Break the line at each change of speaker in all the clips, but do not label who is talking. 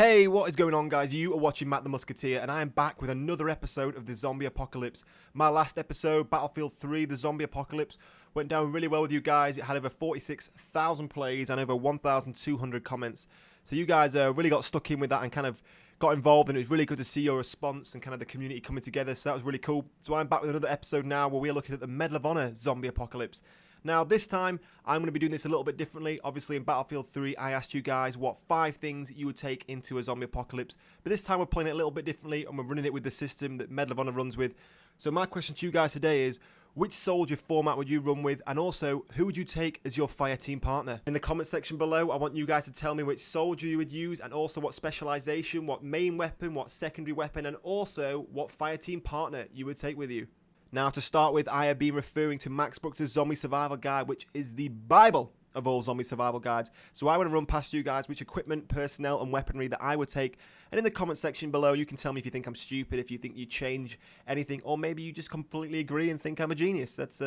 Hey, what is going on, guys? You are watching Matt the Musketeer, and I am back with another episode of the Zombie Apocalypse. My last episode, Battlefield 3, the Zombie Apocalypse, went down really well with you guys. It had over 46,000 plays and over 1,200 comments. So you guys really got stuck in with that and kind of got involved, and it was really good to see your response and kind of the community coming together. So that was really cool. So I'm back with another episode now where we're looking at the Medal of Honor Zombie Apocalypse. Now, this time, I'm going to be doing this a little bit differently. Obviously, in Battlefield 3, I asked you guys what 5 things you would take into a zombie apocalypse. But this time, we're playing it a little bit differently, and we're running it with the system that Medal of Honor runs with. So my question to you guys today is, which soldier format would you run with? And also, who would you take as your fire team partner? In the comment section below, I want you guys to tell me which soldier you would use, and also what specialization, what main weapon, what secondary weapon, and also what fire team partner you would take with you. Now, to start with, I have been referring to Max Brooks' Zombie Survival Guide, which is the Bible of all zombie survival guides. So I want to run past you guys which equipment, personnel, and weaponry that I would take. And in the comment section below, you can tell me if you think I'm stupid, if you think you change anything, or maybe you just completely agree and think I'm a genius. That's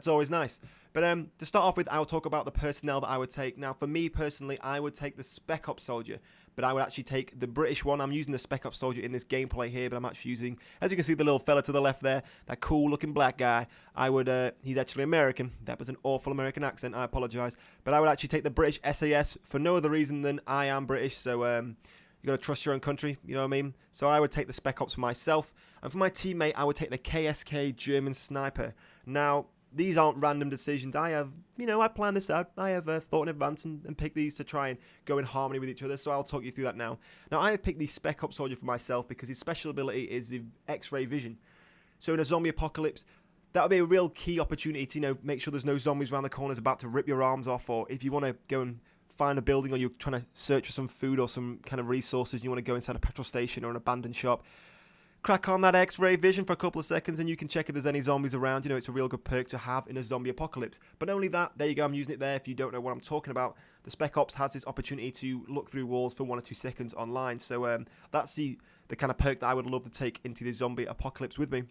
always nice. But to start off with, I'll talk about the personnel that I would take. Now, for me personally, I would take the Spec Ops soldier, but I would actually take the British one. I'm using the Spec Ops soldier in this gameplay here, but I'm actually using, as you can see, the little fella to the left there, that cool-looking black guy. He's actually American. That was an awful American accent. I apologise. But I would actually take the British SAS for no other reason than I am British, so you got to trust your own country, you know what I mean? So I would take the Spec Ops for myself, and for my teammate, I would take the KSK German Sniper. Now, these aren't random decisions. I have, I planned this out. I have thought in advance and picked these to try and go in harmony with each other, so I'll talk you through that now. Now, I have picked the Spec Ops soldier for myself because his special ability is the X-ray vision. So in a zombie apocalypse, that would be a real key opportunity to, make sure there's no zombies around the corners about to rip your arms off, or if you want to go and find a building, or you're trying to search for some food or some kind of resources, and you want to go inside a petrol station or an abandoned shop, crack on that X-ray vision for a couple of seconds and you can check if there's any zombies around. It's a real good perk to have in a zombie apocalypse. But not only that, there you go, I'm using it there if you don't know what I'm talking about. The Spec Ops has this opportunity to look through walls for 1 or 2 seconds online. So that's the kind of perk that I would love to take into the zombie apocalypse with me.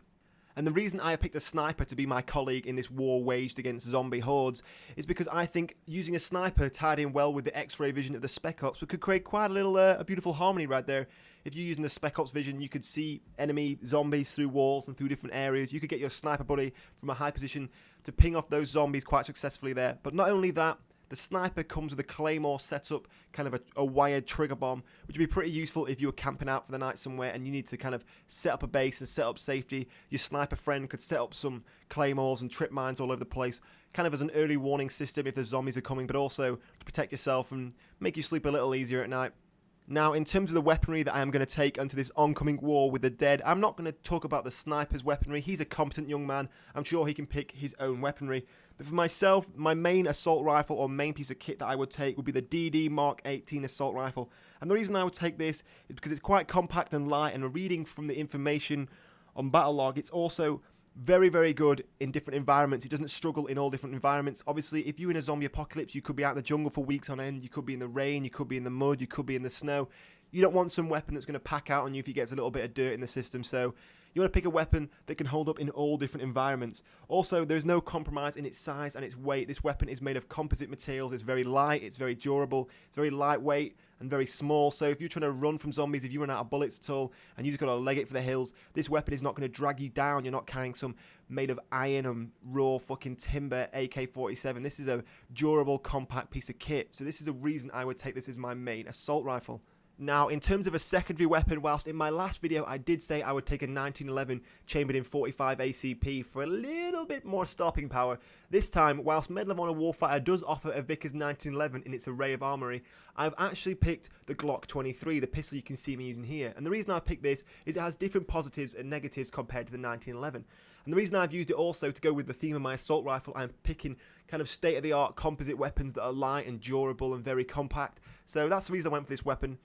And the reason I picked a sniper to be my colleague in this war waged against zombie hordes is because I think using a sniper tied in well with the X-ray vision of the Spec Ops, we could create quite a beautiful harmony right there. If you're using the Spec Ops vision, you could see enemy zombies through walls and through different areas. You could get your sniper buddy from a high position to ping off those zombies quite successfully there. But not only that, the sniper comes with a claymore setup, kind of a wired trigger bomb, which would be pretty useful if you were camping out for the night somewhere and you need to kind of set up a base and set up safety. Your sniper friend could set up some claymores and trip mines all over the place, kind of as an early warning system if the zombies are coming, but also to protect yourself and make you sleep a little easier at night. Now, in terms of the weaponry that I am going to take onto this oncoming war with the dead, I'm not going to talk about the sniper's weaponry. He's a competent young man. I'm sure he can pick his own weaponry. But for myself, my main assault rifle or main piece of kit that I would take would be the DD Mark 18 assault rifle. And the reason I would take this is because it's quite compact and light, and reading from the information on Battlelog, it's also very, very good in different environments. It doesn't struggle in all different environments. Obviously, if you're in a zombie apocalypse, you could be out in the jungle for weeks on end. You could be in the rain. You could be in the mud. You could be in the snow. You don't want some weapon that's going to pack out on you if you get a little bit of dirt in the system. So you want to pick a weapon that can hold up in all different environments. Also, there's no compromise in its size and its weight. This weapon is made of composite materials. It's very light. It's very durable. It's very lightweight and very small. So if you're trying to run from zombies, if you run out of bullets at all and you just got to leg it for the hills, this weapon is not going to drag you down. You're not carrying some made of iron and raw fucking timber AK-47. This is a durable, compact piece of kit. So this is a reason I would take this as my main assault rifle. Now, in terms of a secondary weapon, whilst in my last video I did say I would take a 1911 chambered in 45 ACP for a little bit more stopping power, this time, whilst Medal of Honor Warfighter does offer a Vickers 1911 in its array of armory, I've actually picked the Glock 23, the pistol you can see me using here. And the reason I picked this is it has different positives and negatives compared to the 1911. And the reason I've used it also to go with the theme of my assault rifle, I'm picking kind of state-of-the-art composite weapons that are light and durable and very compact. So that's the reason I went for this weapon.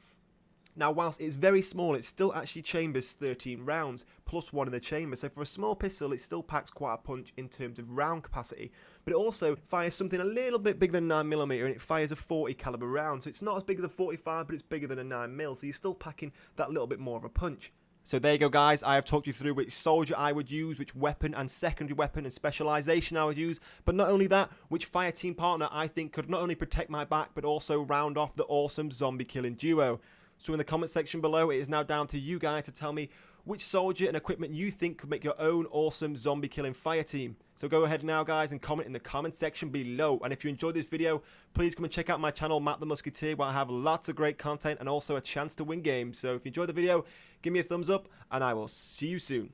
Now, whilst it's very small, it still actually chambers 13 rounds, plus 1 in the chamber. So for a small pistol, it still packs quite a punch in terms of round capacity. But it also fires something a little bit bigger than 9mm, and it fires a 40 caliber round. So it's not as big as a 45, but it's bigger than a 9mm. So you're still packing that little bit more of a punch. So there you go, guys. I have talked you through which soldier I would use, which weapon and secondary weapon and specialization I would use. But not only that, which fire team partner I think could not only protect my back, but also round off the awesome zombie killing duo. So in the comment section below, it is now down to you guys to tell me which soldier and equipment you think could make your own awesome zombie killing fire team. So go ahead now guys and comment in the comment section below. And if you enjoyed this video, please come and check out my channel MattTheMusketeer, where I have lots of great content and also a chance to win games. So if you enjoyed the video, give me a thumbs up and I will see you soon.